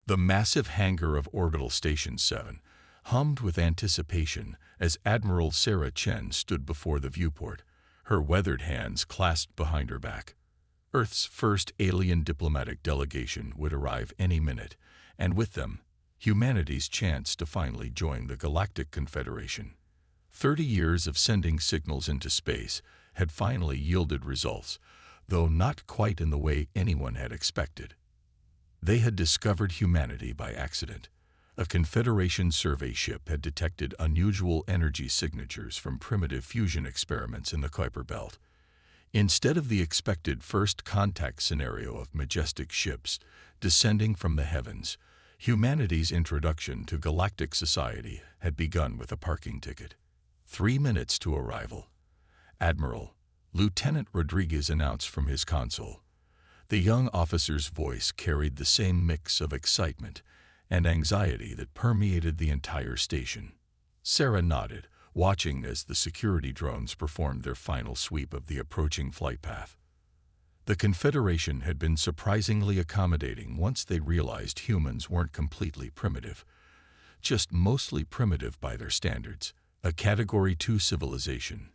The massive hangar of Orbital Station 7 hummed with anticipation as Admiral Sarah Chen stood before the viewport, her weathered hands clasped behind her back. Earth's first alien diplomatic delegation would arrive any minute, and with them, humanity's chance to finally join the Galactic Confederation. 30 years of sending signals into space had finally yielded results, though not quite in the way anyone had expected. They had discovered humanity by accident. A Confederation survey ship had detected unusual energy signatures from primitive fusion experiments in the Kuiper Belt. Instead of the expected first contact scenario of majestic ships descending from the heavens, humanity's introduction to galactic society had begun with a parking ticket. 3 minutes to arrival. Admiral, Lieutenant Rodriguez announced from his console. The young officer's voice carried the same mix of excitement and anxiety that permeated the entire station. Sarah nodded, watching as the security drones performed their final sweep of the approaching flight path. The Confederation had been surprisingly accommodating once they realized humans weren't completely primitive, just mostly primitive by their standards. A Category 2 civilization,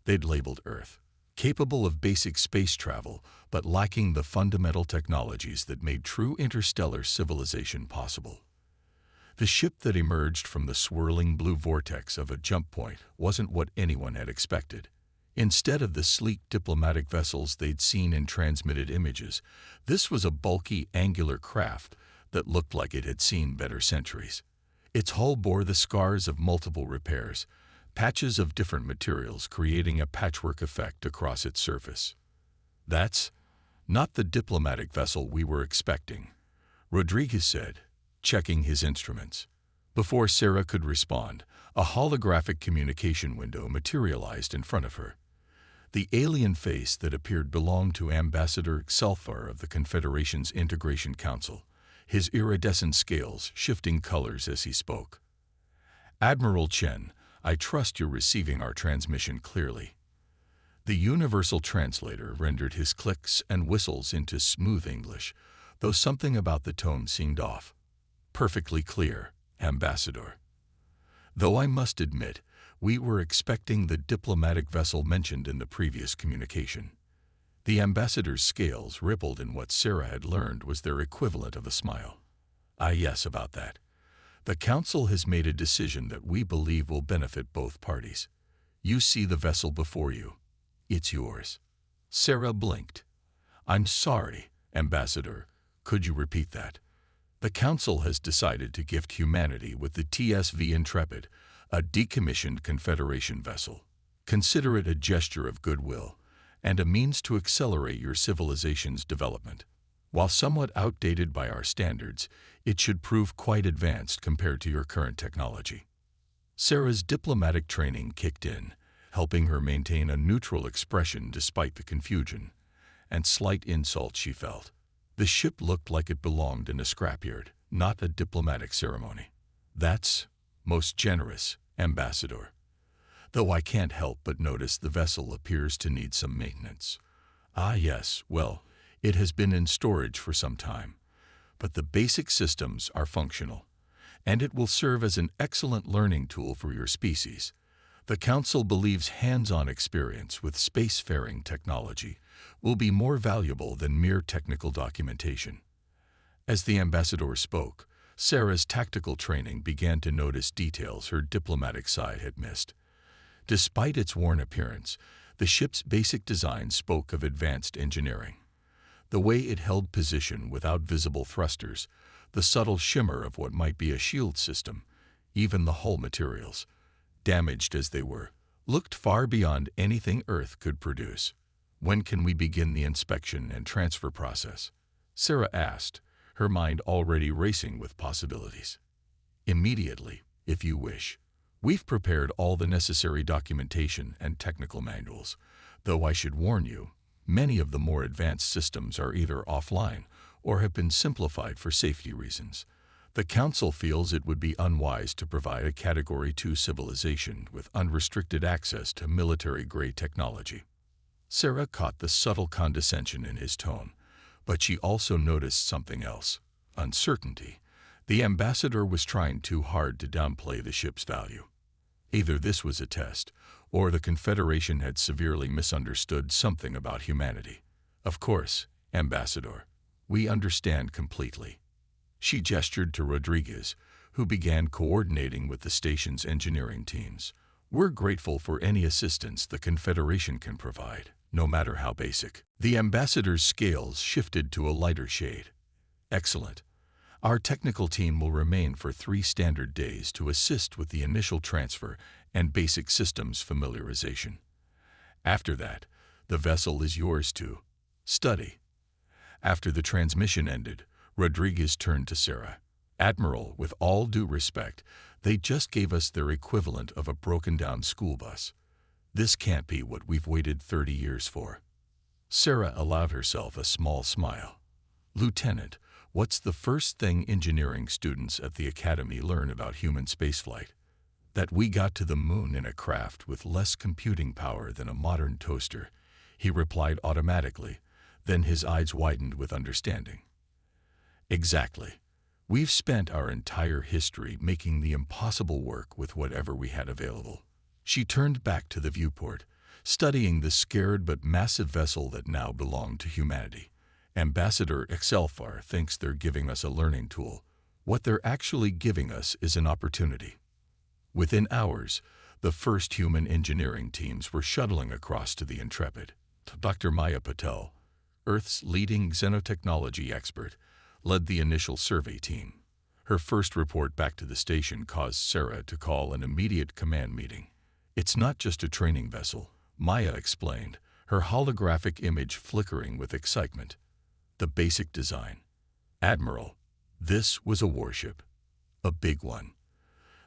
they'd labeled Earth, capable of basic space travel but lacking the fundamental technologies that made true interstellar civilization possible. The ship that emerged from the swirling blue vortex of a jump point wasn't what anyone had expected. Instead of the sleek diplomatic vessels they'd seen in transmitted images, this was a bulky, angular craft that looked like it had seen better centuries. Its hull bore the scars of multiple repairs, patches of different materials creating a patchwork effect across its surface. "That's not the diplomatic vessel we were expecting," Rodriguez said, checking his instruments. Before Sarah could respond, a holographic communication window materialized in front of her. The alien face that appeared belonged to Ambassador Xelfar of the Confederation's Integration Council, his iridescent scales shifting colors as he spoke. "Admiral Chen, I trust you're receiving our transmission clearly." The universal translator rendered his clicks and whistles into smooth English, though something about the tone seemed off. "Perfectly clear, Ambassador. Though I must admit, we were expecting the diplomatic vessel mentioned in the previous communication." The ambassador's scales rippled in what Sarah had learned was their equivalent of a smile. "Ah, yes, about that. The Council has made a decision that we believe will benefit both parties. You see the vessel before you. It's yours." Sarah blinked. "I'm sorry, Ambassador. Could you repeat that?" "The Council has decided to gift humanity with the TSV Intrepid, a decommissioned Confederation vessel. Consider it a gesture of goodwill and a means to accelerate your civilization's development. While somewhat outdated by our standards, it should prove quite advanced compared to your current technology." Sarah's diplomatic training kicked in, helping her maintain a neutral expression despite the confusion and slight insult she felt. The ship looked like it belonged in a scrapyard, not a diplomatic ceremony. "That's most generous, Ambassador. Though I can't help but notice the vessel appears to need some maintenance." "Ah, yes, well, it has been in storage for some time, but the basic systems are functional, and it will serve as an excellent learning tool for your species. The Council believes hands-on experience with spacefaring technology will be more valuable than mere technical documentation." As the ambassador spoke, Sarah's tactical training began to notice details her diplomatic side had missed. Despite its worn appearance, the ship's basic design spoke of advanced engineering. The way it held position without visible thrusters, the subtle shimmer of what might be a shield system, even the hull materials, damaged as they were, looked far beyond anything Earth could produce. "When can we begin the inspection and transfer process?" Sarah asked, her mind already racing with possibilities. "Immediately, if you wish. We've prepared all the necessary documentation and technical manuals, though I should warn you, many of the more advanced systems are either offline or have been simplified for safety reasons. The Council feels it would be unwise to provide a Category 2 civilization with unrestricted access to military-grade technology." Sarah caught the subtle condescension in his tone, but she also noticed something else: uncertainty, The ambassador was trying too hard to downplay the ship's value. Either this was a test, or the Confederation had severely misunderstood something about humanity. Of course, Ambassador, we understand completely. She gestured to Rodriguez, who began coordinating with the station's engineering teams. We're grateful for any assistance the Confederation can provide, no matter how basic. The ambassador's scales shifted to a lighter shade. Excellent. Our technical team will remain for 3 standard days to assist with the initial transfer and basic systems familiarization. After that, the vessel is yours to study. After the transmission ended, Rodriguez turned to Sarah. Admiral, with all due respect, they just gave us their equivalent of a broken-down school bus. This can't be what we've waited 30 years for. Sarah allowed herself a small smile. Lieutenant, what's the first thing engineering students at the Academy learn about human spaceflight? That we got to the moon in a craft with less computing power than a modern toaster, he replied automatically, then his eyes widened with understanding. Exactly. We've spent our entire history making the impossible work with whatever we had available. She turned back to the viewport, studying the scared but massive vessel that now belonged to humanity. Ambassador Excelfar thinks they're giving us a learning tool. What they're actually giving us is an opportunity. Within hours, the first human engineering teams were shuttling across to the Intrepid. Dr. Maya Patel, Earth's leading xenotechnology expert, led the initial survey team. Her first report back to the station caused Sarah to call an immediate command meeting. It's not just a training vessel, Maya explained, her holographic image flickering with excitement. The basic design. Admiral, this was a warship. A big one.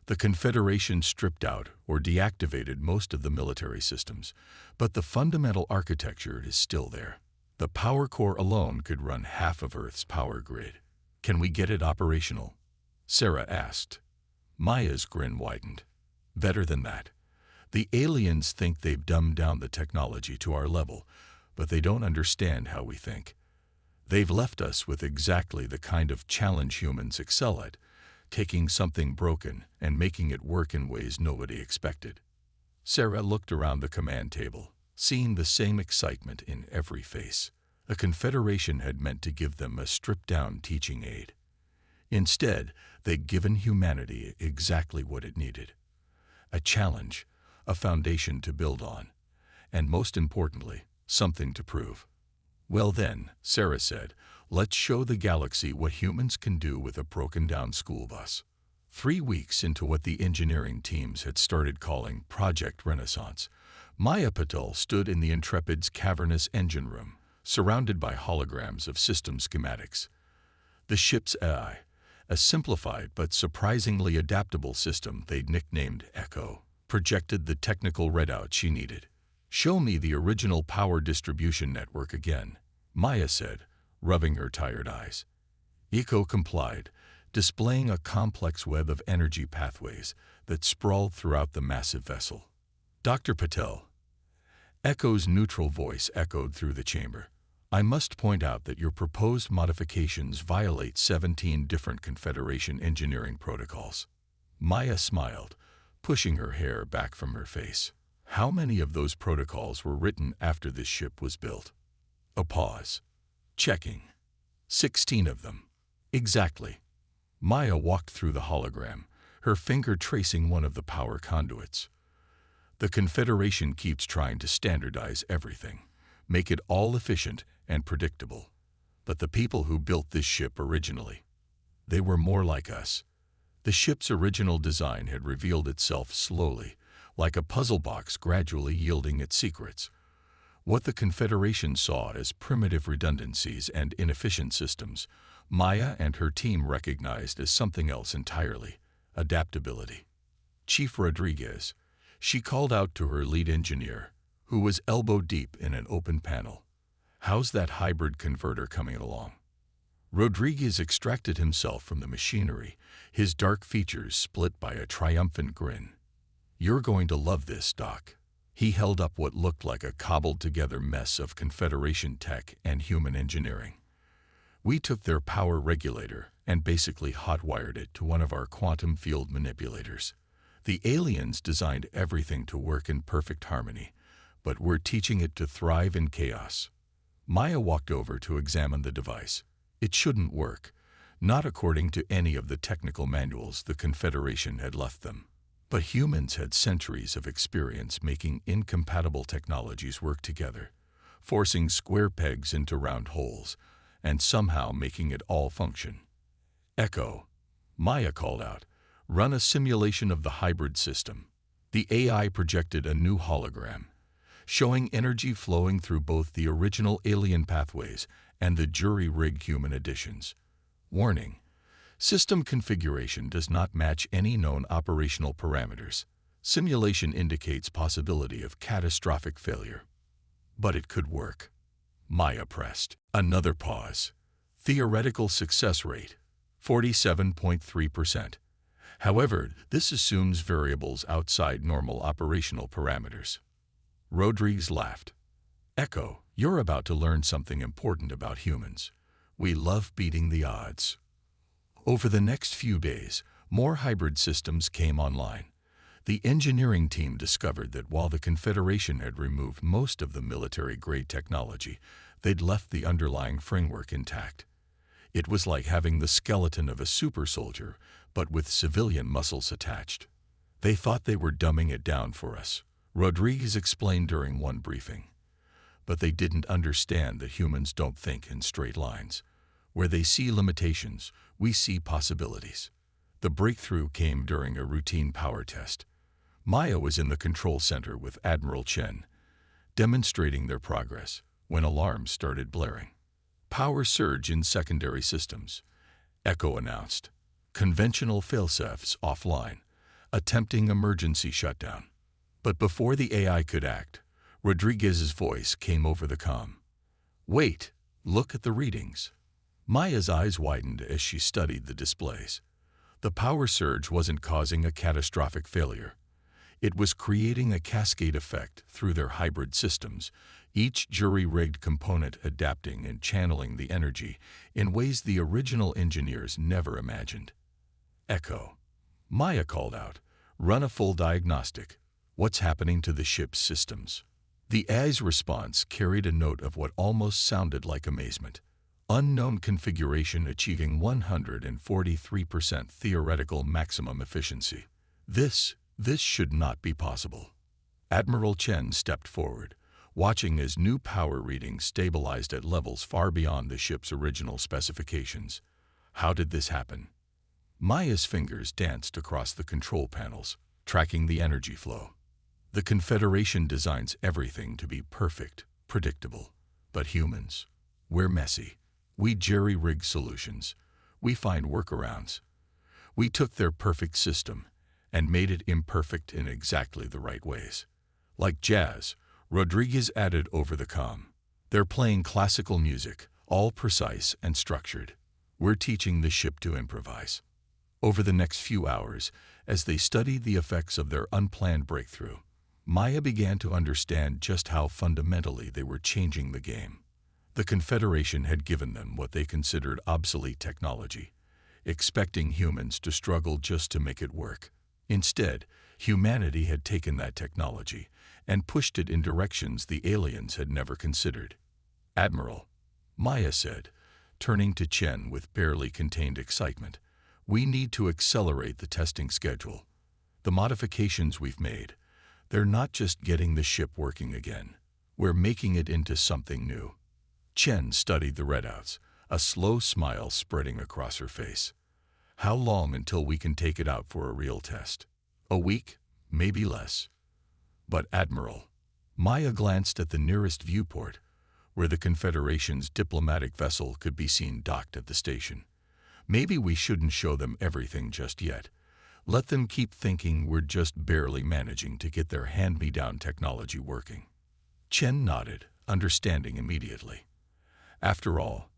The Confederation stripped out or deactivated most of the military systems, but the fundamental architecture is still there. The power core alone could run half of Earth's power grid. Can we get it operational? Sarah asked. Maya's grin widened. Better than that. The aliens think they've dumbed down the technology to our level, but they don't understand how we think. They've left us with exactly the kind of challenge humans excel at, taking something broken and making it work in ways nobody expected. Sarah looked around the command table, seeing the same excitement in every face. The Confederation had meant to give them a stripped-down teaching aid. Instead, they'd given humanity exactly what it needed. A challenge, a foundation to build on, and most importantly, something to prove. Well then, Sarah said, let's show the galaxy what humans can do with a broken-down school bus. 3 weeks into what the engineering teams had started calling Project Renaissance, Maya Patel stood in the Intrepid's cavernous engine room, surrounded by holograms of system schematics. The ship's AI, a simplified but surprisingly adaptable system they'd nicknamed Echo, projected the technical readout she needed. Show me the original power distribution network again, Maya said, rubbing her tired eyes. Echo complied, displaying a complex web of energy pathways that sprawled throughout the massive vessel. Dr. Patel. Echo's neutral voice echoed through the chamber. I must point out that your proposed modifications violate 17 different Confederation engineering protocols. Maya smiled, pushing her hair back from her face. How many of those protocols were written after this ship was built? A pause. Checking. 16 of them. Exactly. Maya walked through the hologram, her finger tracing one of the power conduits. The Confederation keeps trying to standardize everything, make it all efficient and predictable. But the people who built this ship originally, they were more like us. The ship's original design had revealed itself slowly, like a puzzle box gradually yielding its secrets. What the Confederation saw as primitive redundancies and inefficient systems, Maya and her team recognized as something else entirely: adaptability. Chief Rodriguez, she called out to her lead engineer, who was elbow-deep in an open panel. How's that hybrid converter coming along? Rodriguez extracted himself from the machinery, his dark features split by a triumphant grin. You're going to love this, Doc. He held up what looked like a cobbled-together mess of Confederation tech and human engineering. We took their power regulator and basically hotwired it to one of our quantum field manipulators. The aliens designed everything to work in perfect harmony, but we're teaching it to thrive in chaos. Maya walked over to examine the device. It shouldn't work, not according to any of the technical manuals the Confederation had left them. But humans had centuries of experience making incompatible technologies work together, forcing square pegs into round holes, and somehow making it all function. Echo, Maya called out, run a simulation of the hybrid system. The AI projected a new hologram, showing energy flowing through both the original alien pathways and the jury-rigged human additions. Warning: system configuration does not match any known operational parameters. Simulation indicates possibility of catastrophic failure. But it could work. Maya pressed. Another pause. Theoretical success rate, 47.3%. However, this assumes variables outside normal operational parameters. Rodriguez laughed. Echo, you're about to learn something important about humans. We love beating the odds. Over the next few days, more hybrid systems came online. The engineering team discovered that while the Confederation had removed most of the military-grade technology, they'd left the underlying framework intact. It was like having the skeleton of a super soldier, but with civilian muscles attached. They thought they were dumbing it down for us, Rodriguez explained during one briefing. But they didn't understand that humans don't think in straight lines. Where they see limitations, we see possibilities. The breakthrough came during a routine power test. Maya was in the control center with Admiral Chen, demonstrating their progress, when alarms started blaring. Power surge in secondary systems, Echo announced. Conventional failsafes offline, attempting emergency shutdown. But before the AI could act, Rodriguez's voice came over the comm. Wait, look at the readings. Maya's eyes widened as she studied the displays. The power surge wasn't causing a catastrophic failure. It was creating a cascade effect through their hybrid systems, each jury-rigged component adapting and channeling the energy in ways the original engineers never imagined. Echo, Maya called out, run a full diagnostic. What's happening to the ship's systems? The AI's response carried a note of what almost sounded like amazement. Unknown configuration achieving 143% theoretical maximum efficiency. This should not be possible. Admiral Chen stepped forward, watching as new power readings stabilized at levels far beyond the ship's original specifications. How did this happen? Maya's fingers danced across the control panels, tracking the energy flow. The Confederation designs everything to be perfect, predictable. But humans, we're messy. We jerry-rig solutions. We find workarounds. We took their perfect system and made it imperfect in exactly the right ways. Like jazz, Rodriguez added over the comm. They're playing classical music, all precise and structured. We're teaching the ship to improvise. Over the next few hours, as they studied the effects of their unplanned breakthrough, Maya began to understand just how fundamentally they were changing the game. The Confederation had given them what they considered obsolete technology, expecting humans to struggle just to make it work. Instead, humanity had taken that technology and pushed it in directions the aliens had never considered. Admiral, Maya said, turning to Chen with barely contained excitement, we need to accelerate the testing schedule. The modifications we've made, they're not just getting the ship working again. We're making it into something new. Chen studied the readouts, a slow smile spreading across her face. How long until we can take it out for a real test? A week, maybe less. But Admiral, Maya glanced at the nearest viewport, where the Confederation's diplomatic vessel could be seen docked at the station. Maybe we shouldn't show them everything just yet. Let them keep thinking we're just barely managing to get their hand-me-down technology working. Chen nodded, understanding immediately. After all,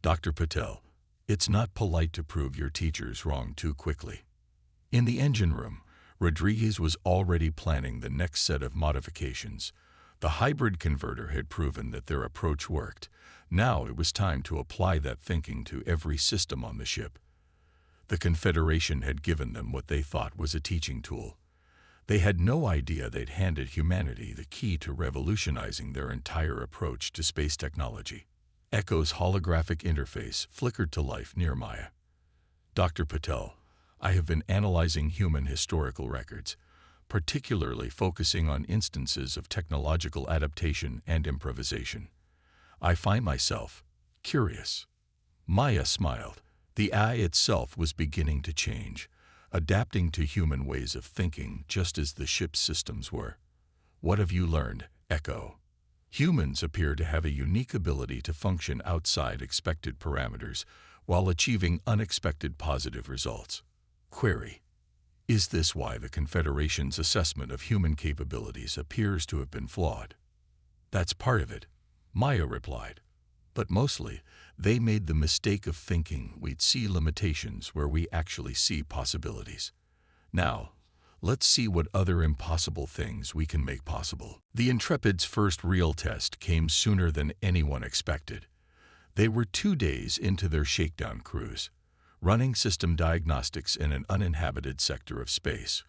Dr. Patel, it's not polite to prove your teachers wrong too quickly. In the engine room, Rodriguez was already planning the next set of modifications. The hybrid converter had proven that their approach worked. Now it was time to apply that thinking to every system on the ship. The Confederation had given them what they thought was a teaching tool. They had no idea they'd handed humanity the key to revolutionizing their entire approach to space technology. Echo's holographic interface flickered to life near Maya. Dr. Patel, I have been analyzing human historical records, particularly focusing on instances of technological adaptation and improvisation. I find myself curious. Maya smiled. The eye itself was beginning to change, adapting to human ways of thinking just as the ship's systems were. What have you learned, Echo? Humans appear to have a unique ability to function outside expected parameters while achieving unexpected positive results. Query: is this why the Confederation's assessment of human capabilities appears to have been flawed? That's part of it, Maya replied. But mostly, they made the mistake of thinking we'd see limitations where we actually see possibilities. Now, let's see what other impossible things we can make possible. The Intrepid's first real test came sooner than anyone expected. They were 2 days into their shakedown cruise, running system diagnostics in an uninhabited sector of space,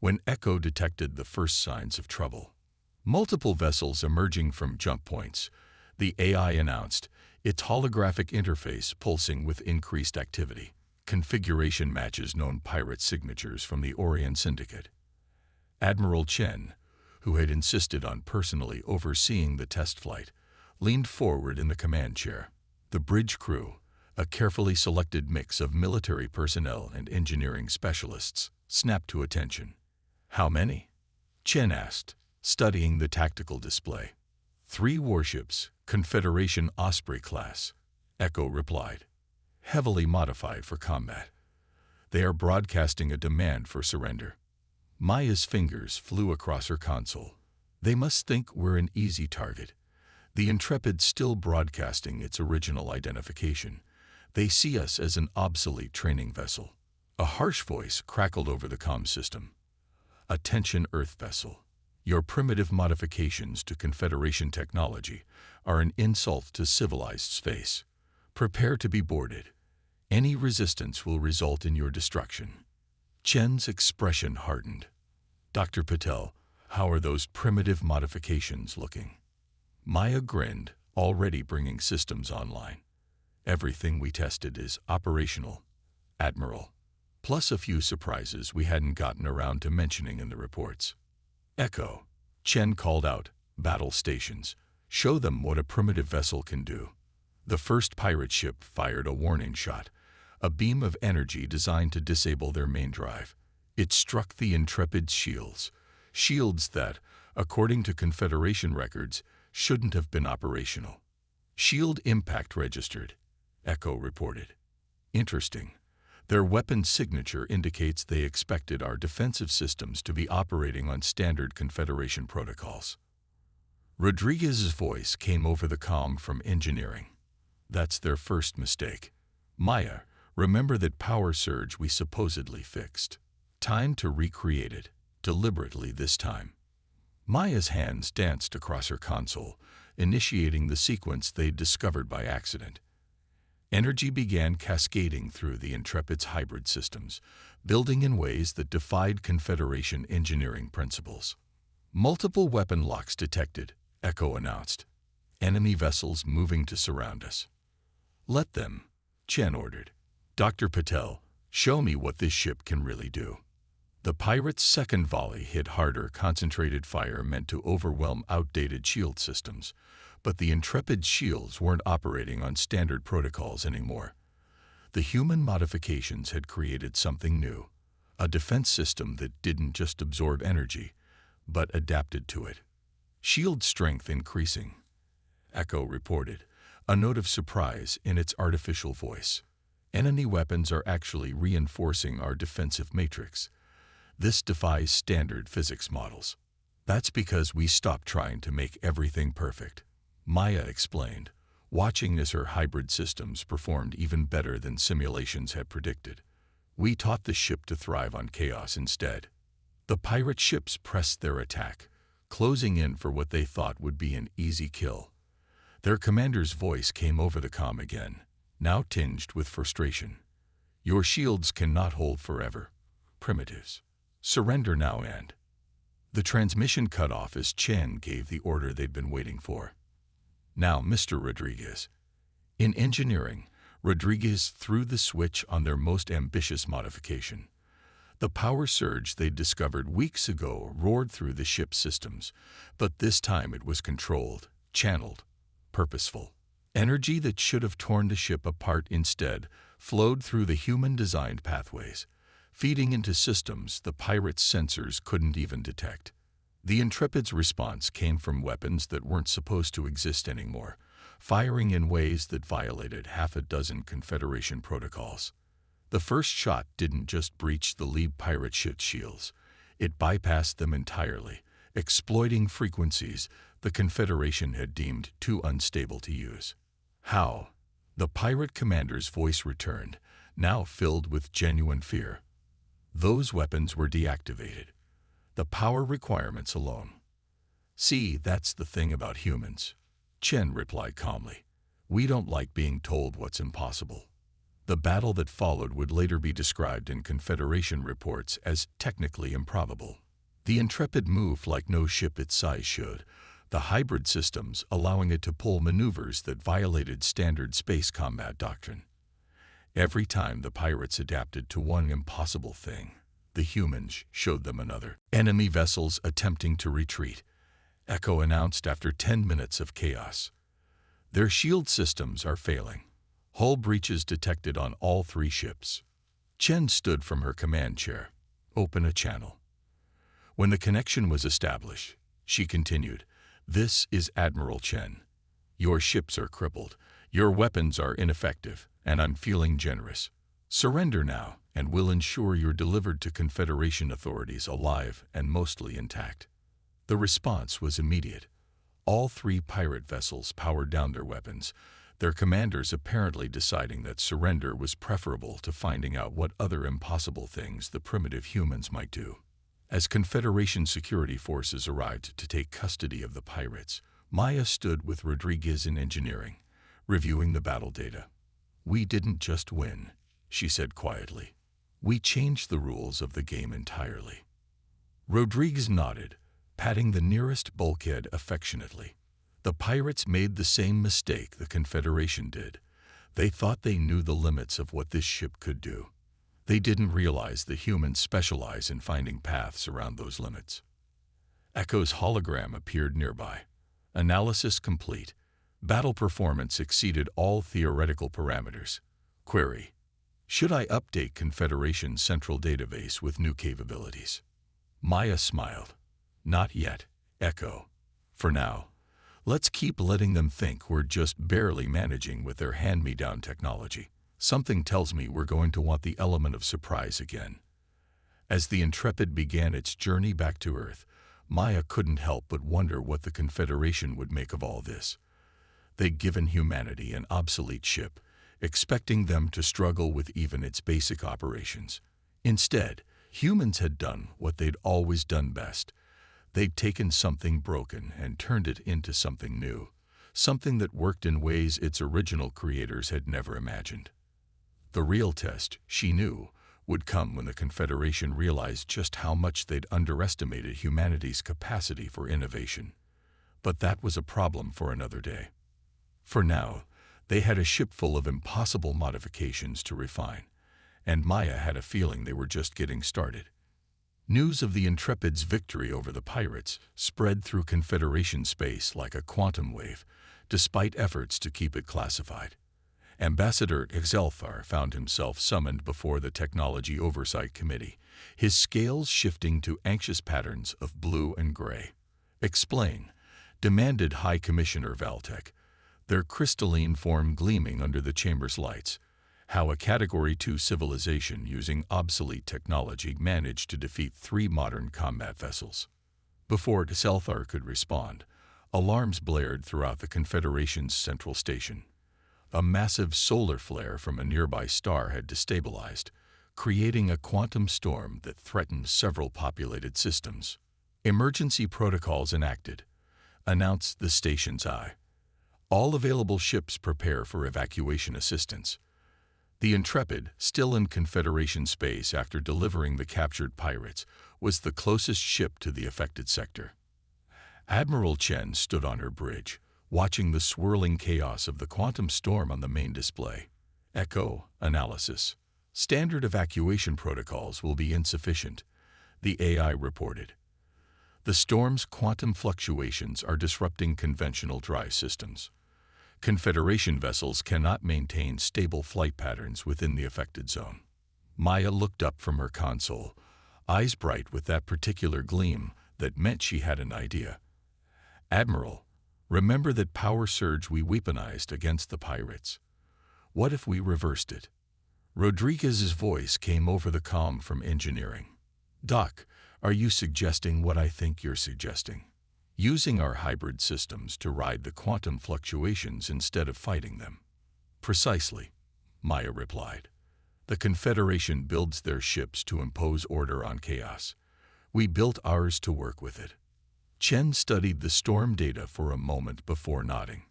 when Echo detected the first signs of trouble. Multiple vessels emerging from jump points, the AI announced, its holographic interface pulsing with increased activity. Configuration matches known pirate signatures from the Orion Syndicate. Admiral Chen, who had insisted on personally overseeing the test flight, leaned forward in the command chair. The bridge crew, a carefully selected mix of military personnel and engineering specialists, snapped to attention. How many? Chen asked, studying the tactical display. 3 warships, Confederation Osprey class, Echo replied. Heavily modified for combat. They are broadcasting a demand for surrender. Maya's fingers flew across her console. They must think we're an easy target. The Intrepid's still broadcasting its original identification. They see us as an obsolete training vessel. A harsh voice crackled over the comm system. Attention, Earth vessel. Your primitive modifications to Confederation technology are an insult to civilized space. Prepare to be boarded. Any resistance will result in your destruction. Chen's expression hardened. Dr. Patel, how are those primitive modifications looking? Maya grinned, already bringing systems online. Everything we tested is operational, Admiral. Plus a few surprises we hadn't gotten around to mentioning in the reports. Echo, Chen called out, battle stations. Show them what a primitive vessel can do. The first pirate ship fired a warning shot, a beam of energy designed to disable their main drive. It struck the Intrepid's shields that, according to Confederation records, shouldn't have been operational. Shield impact registered, Echo reported. Interesting. Their weapon signature indicates they expected our defensive systems to be operating on standard Confederation protocols. Rodriguez's voice came over the comm from engineering. That's their first mistake. Maya, remember that power surge we supposedly fixed. Time to recreate it, deliberately this time. Maya's hands danced across her console, initiating the sequence they'd discovered by accident. Energy began cascading through the Intrepid's hybrid systems, building in ways that defied Confederation engineering principles. Multiple weapon locks detected, Echo announced. Enemy vessels moving to surround us. Let them, Chen ordered. Dr. Patel, show me what this ship can really do. The pirate's second volley hit harder, concentrated fire meant to overwhelm outdated shield systems, but the Intrepid's shields weren't operating on standard protocols anymore. The human modifications had created something new, a defense system that didn't just absorb energy, but adapted to it. Shield strength increasing, Echo reported, a note of surprise in its artificial voice. Enemy weapons are actually reinforcing our defensive matrix. This defies standard physics models. That's because we stopped trying to make everything perfect, Maya explained, watching as her hybrid systems performed even better than simulations had predicted. We taught the ship to thrive on chaos instead. The pirate ships pressed their attack, closing in for what they thought would be an easy kill. Their commander's voice came over the comm again, now tinged with frustration. Your shields cannot hold forever. Primitives. Surrender now and... The transmission cut off as Chen gave the order they'd been waiting for. Now, Mr. Rodriguez. In engineering, Rodriguez threw the switch on their most ambitious modification. The power surge they'd discovered weeks ago roared through the ship's systems, but this time it was controlled, channeled, purposeful. Energy that should have torn the ship apart instead flowed through the human-designed pathways, feeding into systems the pirates' sensors couldn't even detect. The Intrepid's response came from weapons that weren't supposed to exist anymore, firing in ways that violated half a dozen Confederation protocols. The first shot didn't just breach the lead pirate ship's shields. It bypassed them entirely, exploiting frequencies the Confederation had deemed too unstable to use. How? The pirate commander's voice returned, now filled with genuine fear. Those weapons were deactivated. The power requirements alone. See, that's the thing about humans. Chen replied calmly. We don't like being told what's impossible. The battle that followed would later be described in Confederation reports as technically improbable. The Intrepid moved like no ship its size should, the hybrid systems allowing it to pull maneuvers that violated standard space combat doctrine. Every time the pirates adapted to one impossible thing, the humans showed them another. Enemy vessels attempting to retreat, Echo announced after 10 minutes of chaos. Their shield systems are failing. Hull breaches detected on all 3 ships. Chen stood from her command chair. Open a channel. When the connection was established, she continued, This is Admiral Chen. Your ships are crippled. Your weapons are ineffective, and I'm feeling generous. Surrender now, and we'll ensure you're delivered to Confederation authorities alive and mostly intact. The response was immediate. All 3 pirate vessels powered down their weapons, their commanders apparently deciding that surrender was preferable to finding out what other impossible things the primitive humans might do. As Confederation security forces arrived to take custody of the pirates, Maya stood with Rodriguez in engineering, reviewing the battle data. We didn't just win, she said quietly. We changed the rules of the game entirely. Rodriguez nodded, patting the nearest bulkhead affectionately. The pirates made the same mistake the Confederation did. They thought they knew the limits of what this ship could do. They didn't realize the humans specialize in finding paths around those limits. Echo's hologram appeared nearby. Analysis complete. Battle performance exceeded all theoretical parameters. Query: Should I update Confederation's central database with new capabilities? Maya smiled. Not yet, Echo. For now, let's keep letting them think we're just barely managing with their hand-me-down technology. Something tells me we're going to want the element of surprise again. As the Intrepid began its journey back to Earth, Maya couldn't help but wonder what the Confederation would make of all this. They'd given humanity an obsolete ship, expecting them to struggle with even its basic operations. Instead, humans had done what they'd always done best. They'd taken something broken and turned it into something new, something that worked in ways its original creators had never imagined. The real test, she knew, would come when the Confederation realized just how much they'd underestimated humanity's capacity for innovation. But that was a problem for another day. For now, they had a ship full of impossible modifications to refine, and Maya had a feeling they were just getting started. News of the Intrepid's victory over the pirates spread through Confederation space like a quantum wave, despite efforts to keep it classified. Ambassador Exelthar found himself summoned before the Technology Oversight Committee, his scales shifting to anxious patterns of blue and gray. Explain, demanded High Commissioner Valtek, their crystalline form gleaming under the chamber's lights, how a Category 2 civilization using obsolete technology managed to defeat 3 modern combat vessels. Before Exelthar could respond, alarms blared throughout the Confederation's central station. A massive solar flare from a nearby star had destabilized, creating a quantum storm that threatened several populated systems. Emergency protocols enacted, announced the station's eye. All available ships prepare for evacuation assistance. The Intrepid, still in Confederation space after delivering the captured pirates, was the closest ship to the affected sector. Admiral Chen stood on her bridge, watching the swirling chaos of the quantum storm on the main display. Echo analysis. Standard evacuation protocols will be insufficient, the AI reported. The storm's quantum fluctuations are disrupting conventional drive systems. Confederation vessels cannot maintain stable flight patterns within the affected zone. Maya looked up from her console, eyes bright with that particular gleam that meant she had an idea. Admiral, remember that power surge we weaponized against the pirates? What if we reversed it? Rodriguez's voice came over the comm from engineering. Doc, are you suggesting what I think you're suggesting? Using our hybrid systems to ride the quantum fluctuations instead of fighting them. Precisely, Maya replied. The Confederation builds their ships to impose order on chaos. We built ours to work with it. Chen studied the storm data for a moment before nodding.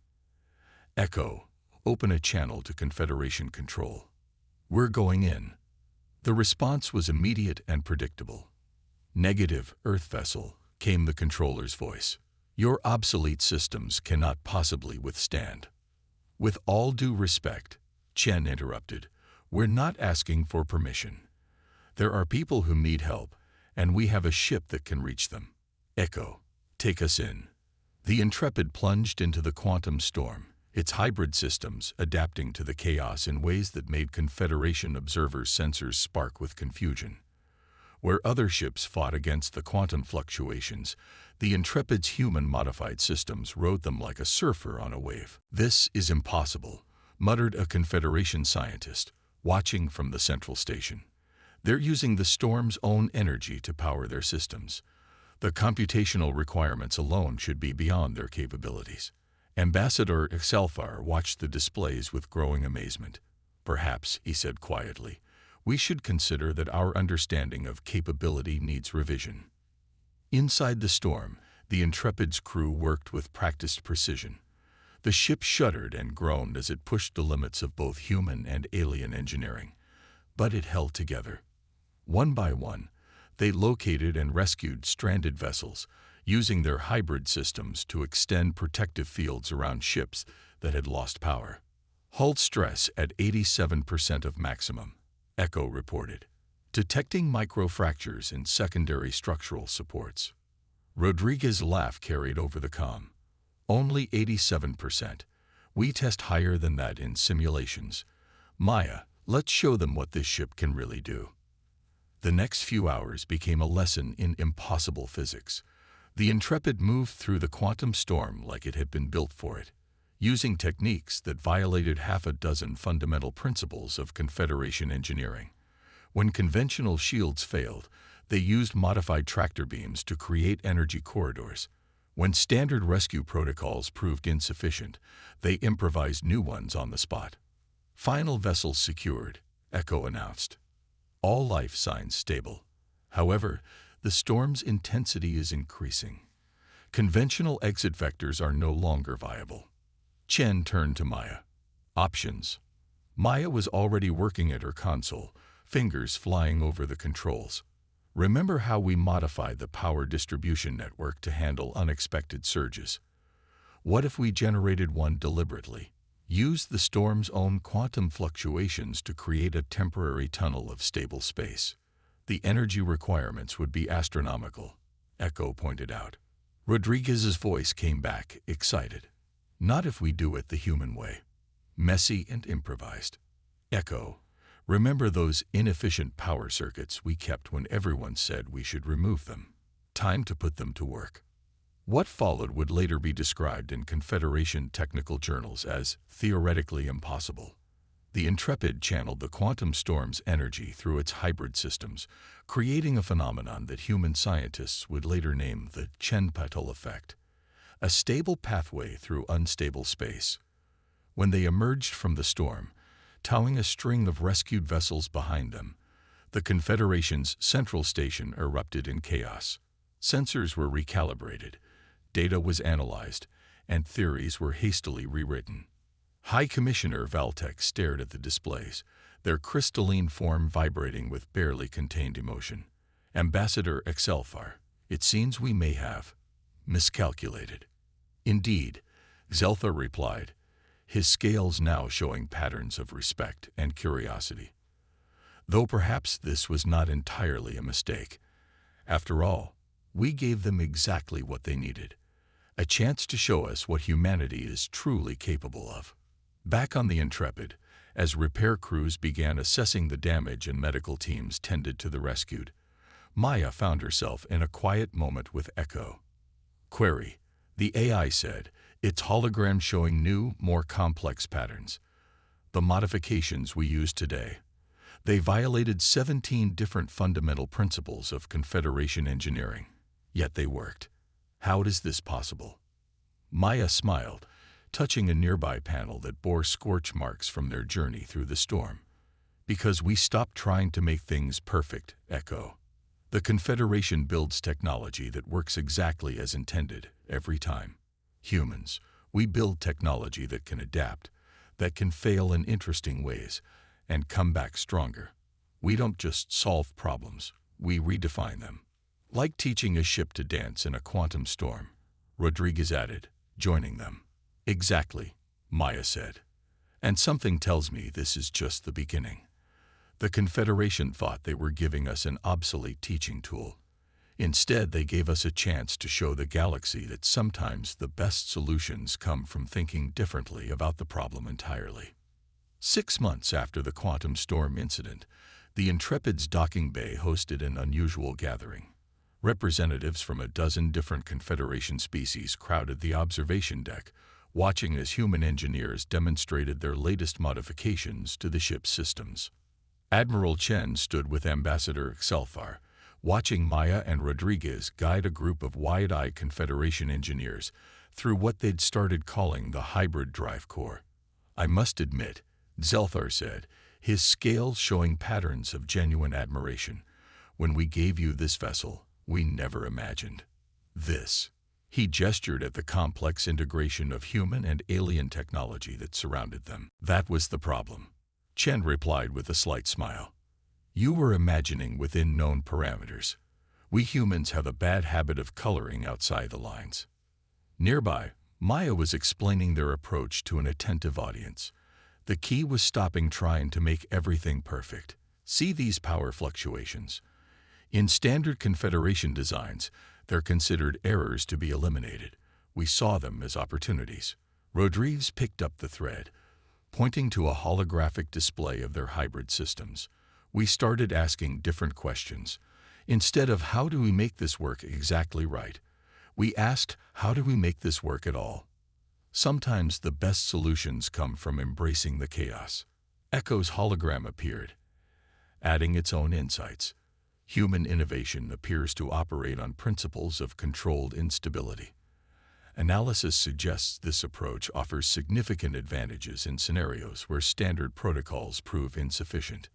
Echo, open a channel to Confederation control. We're going in. The response was immediate and predictable. Negative, Earth vessel, came the controller's voice. Your obsolete systems cannot possibly withstand. With all due respect, Chen interrupted, we're not asking for permission. There are people who need help, and we have a ship that can reach them. Echo, take us in. The Intrepid plunged into the quantum storm, its hybrid systems adapting to the chaos in ways that made Confederation observers' sensors spark with confusion. Where other ships fought against the quantum fluctuations, the Intrepid's human-modified systems rode them like a surfer on a wave. This is impossible, muttered a Confederation scientist, watching from the central station. They're using the storm's own energy to power their systems. The computational requirements alone should be beyond their capabilities. Ambassador Excelfar watched the displays with growing amazement. Perhaps, he said quietly, we should consider that our understanding of capability needs revision. Inside the storm, the Intrepid's crew worked with practiced precision. The ship shuddered and groaned as it pushed the limits of both human and alien engineering. But it held together. One by one, they located and rescued stranded vessels, using their hybrid systems to extend protective fields around ships that had lost power. Hull stress at 87% of maximum, Echo reported, detecting microfractures in secondary structural supports. Rodriguez's laugh carried over the comm. Only 87%. We test higher than that in simulations. Maya, let's show them what this ship can really do. The next few hours became a lesson in impossible physics. The Intrepid moved through the quantum storm like it had been built for it, using techniques that violated half a dozen fundamental principles of Confederation engineering. When conventional shields failed, they used modified tractor beams to create energy corridors. When standard rescue protocols proved insufficient, they improvised new ones on the spot. Final vessels secured, Echo announced. All life signs stable. However, the storm's intensity is increasing. Conventional exit vectors are no longer viable. Chen turned to Maya. Options. Maya was already working at her console, fingers flying over the controls. Remember how we modified the power distribution network to handle unexpected surges? What if we generated one deliberately? Used the storm's own quantum fluctuations to create a temporary tunnel of stable space. The energy requirements would be astronomical, Echo pointed out. Rodriguez's voice came back, excited. Not if we do it the human way. Messy and improvised. Echo, remember those inefficient power circuits we kept when everyone said we should remove them? Time to put them to work. What followed would later be described in Confederation technical journals as theoretically impossible. The Intrepid channeled the quantum storm's energy through its hybrid systems, creating a phenomenon that human scientists would later name the Chen-Patul effect, a stable pathway through unstable space. When they emerged from the storm, towing a string of rescued vessels behind them, the Confederation's central station erupted in chaos. Sensors were recalibrated, data was analyzed, and theories were hastily rewritten. High Commissioner Valtek stared at the displays, their crystalline form vibrating with barely contained emotion. Ambassador Excelfar, it seems we may have miscalculated. Indeed, Zelthar replied, his scales now showing patterns of respect and curiosity. Though perhaps this was not entirely a mistake. After all, we gave them exactly what they needed, a chance to show us what humanity is truly capable of. Back on the Intrepid, as repair crews began assessing the damage and medical teams tended to the rescued, Maya found herself in a quiet moment with Echo. Query, the AI said, its hologram showing new, more complex patterns. The modifications we use today. They violated 17 different fundamental principles of Confederation engineering. Yet they worked. How is this possible? Maya smiled, touching a nearby panel that bore scorch marks from their journey through the storm. Because we stopped trying to make things perfect, Echo. The Confederation builds technology that works exactly as intended, every time. Humans, we build technology that can adapt, that can fail in interesting ways, and come back stronger. We don't just solve problems, we redefine them. Like teaching a ship to dance in a quantum storm, Rodriguez added, joining them. Exactly, Maya said. And something tells me this is just the beginning. The Confederation thought they were giving us an obsolete teaching tool. Instead, they gave us a chance to show the galaxy that sometimes the best solutions come from thinking differently about the problem entirely. 6 months after the quantum storm incident, the Intrepid's docking bay hosted an unusual gathering. Representatives from a dozen different Confederation species crowded the observation deck, watching as human engineers demonstrated their latest modifications to the ship's systems. Admiral Chen stood with Ambassador Excelfar, watching Maya and Rodriguez guide a group of wide-eyed Confederation engineers through what they'd started calling the hybrid drive core. I must admit, Zelthar said, his scales showing patterns of genuine admiration. When we gave you this vessel, we never imagined this. He gestured at the complex integration of human and alien technology that surrounded them. That was the problem. Chen replied with a slight smile. You were imagining within known parameters. We humans have a bad habit of coloring outside the lines. Nearby, Maya was explaining their approach to an attentive audience. The key was stopping trying to make everything perfect. See these power fluctuations. In standard Confederation designs, they're considered errors to be eliminated. We saw them as opportunities. Rodriguez picked up the thread, pointing to a holographic display of their hybrid systems. We started asking different questions. Instead of how do we make this work exactly right, we asked how do we make this work at all. Sometimes the best solutions come from embracing the chaos. Echo's hologram appeared, adding its own insights. Human innovation appears to operate on principles of controlled instability. Analysis suggests this approach offers significant advantages in scenarios where standard protocols prove insufficient.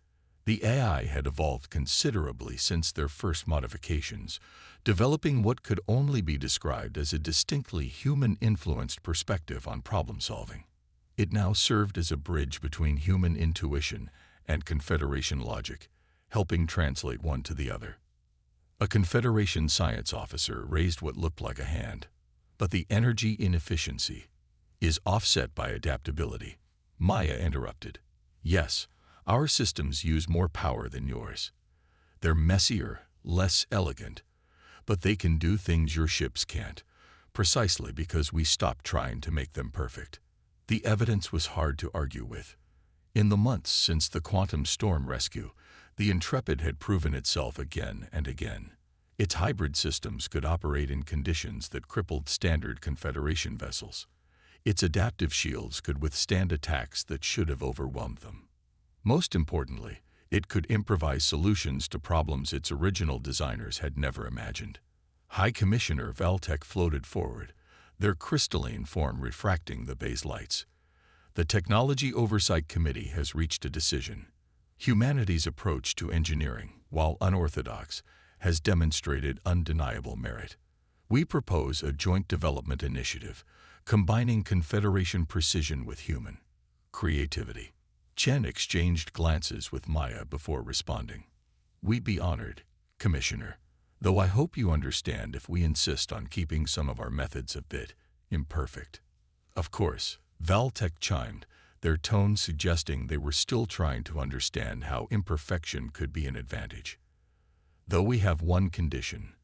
The AI had evolved considerably since their first modifications, developing what could only be described as a distinctly human-influenced perspective on problem-solving. It now served as a bridge between human intuition and Confederation logic, helping translate one to the other. A Confederation science officer raised what looked like a hand. But the energy inefficiency is offset by adaptability. Maya interrupted. Yes, our systems use more power than yours. They're messier, less elegant, but they can do things your ships can't, precisely because we stopped trying to make them perfect. The evidence was hard to argue with. In the months since the quantum storm rescue, the Intrepid had proven itself again and again. Its hybrid systems could operate in conditions that crippled standard Confederation vessels. Its adaptive shields could withstand attacks that should have overwhelmed them. Most importantly, it could improvise solutions to problems its original designers had never imagined. High Commissioner Valtek floated forward, their crystalline form refracting the bay's lights. The Technology Oversight Committee has reached a decision. Humanity's approach to engineering, while unorthodox, has demonstrated undeniable merit. We propose a joint development initiative, combining Confederation precision with human creativity. Chen exchanged glances with Maya before responding. "We'd be honored, Commissioner, though I hope you understand if we insist on keeping some of our methods a bit imperfect." Of course, Valtech chimed, their tone suggesting they were still trying to understand how imperfection could be an advantage. "Though we have one condition.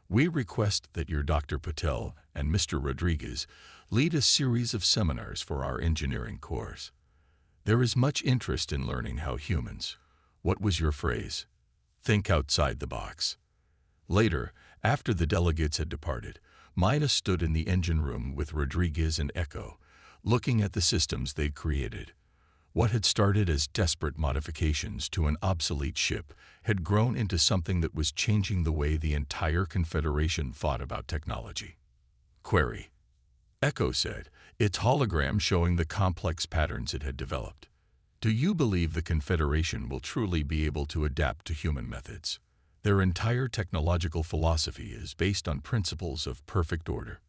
We request that your Dr. Patel and Mr. Rodriguez lead a series of seminars for our engineering course. There is much interest in learning how humans, what was your phrase, think outside the box." Later, after the delegates had departed, Maya stood in the engine room with Rodriguez and Echo, looking at the systems they'd created. What had started as desperate modifications to an obsolete ship had grown into something that was changing the way the entire Confederation thought about technology. Query. Echo said, its hologram showing the complex patterns it had developed. "Do you believe the Confederation will truly be able to adapt to human methods? Their entire technological philosophy is based on principles of perfect order."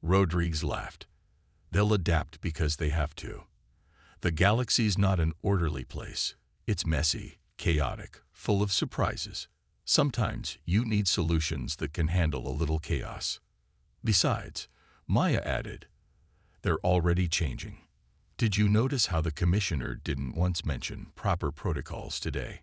Rodriguez laughed. "They'll adapt because they have to. The galaxy's not an orderly place. It's messy, chaotic, full of surprises. Sometimes you need solutions that can handle a little chaos." Besides, Maya added, "they're already changing. Did you notice how the Commissioner didn't once mention proper protocols today?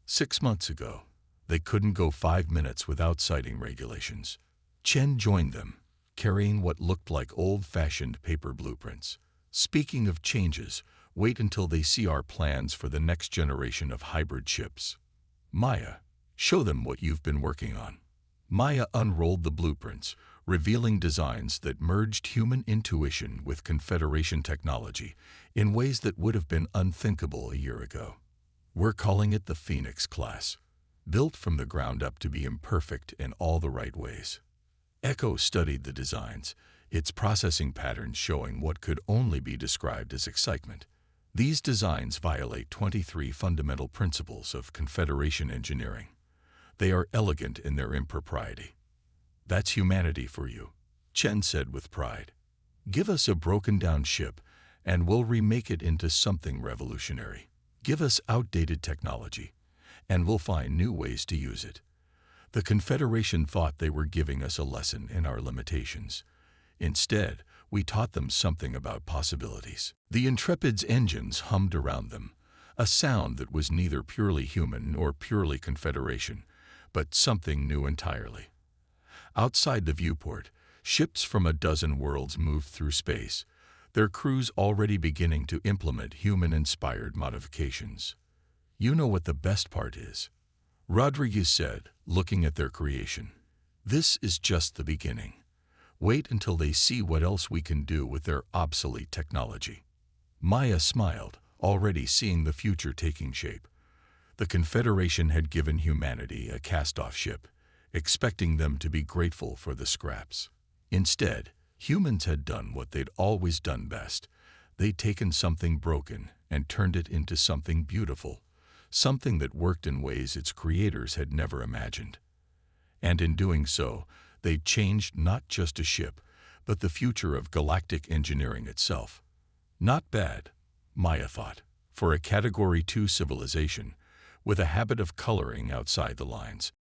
6 months ago, they couldn't go 5 minutes without citing regulations." Chen joined them, carrying what looked like old-fashioned paper blueprints. "Speaking of changes, wait until they see our plans for the next generation of hybrid ships. Maya, show them what you've been working on." Maya unrolled the blueprints, revealing designs that merged human intuition with Confederation technology in ways that would have been unthinkable a year ago. "We're calling it the Phoenix class, built from the ground up to be imperfect in all the right ways." Echo studied the designs, its processing patterns showing what could only be described as excitement. These designs violate 23 fundamental principles of Confederation engineering. They are elegant in their impropriety. "That's humanity for you," Chen said with pride. "Give us a broken-down ship, and we'll remake it into something revolutionary. Give us outdated technology, and we'll find new ways to use it." The Confederation thought they were giving us a lesson in our limitations. Instead, we taught them something about possibilities. The Intrepid's engines hummed around them, a sound that was neither purely human nor purely Confederation, but something new entirely. Outside the viewport, ships from a dozen worlds moved through space, their crews already beginning to implement human-inspired modifications. "You know what the best part is," Rodriguez said, looking at their creation. "This is just the beginning. Wait until they see what else we can do with their obsolete technology." Maya smiled, already seeing the future taking shape. The Confederation had given humanity a cast-off ship, expecting them to be grateful for the scraps. Instead, humans had done what they'd always done best. They'd taken something broken and turned it into something beautiful, something that worked in ways its creators had never imagined. And in doing so, they'd changed not just a ship, but the future of galactic engineering itself. Not bad, Maya thought, for a Category 2 civilization, with a habit of coloring outside the lines.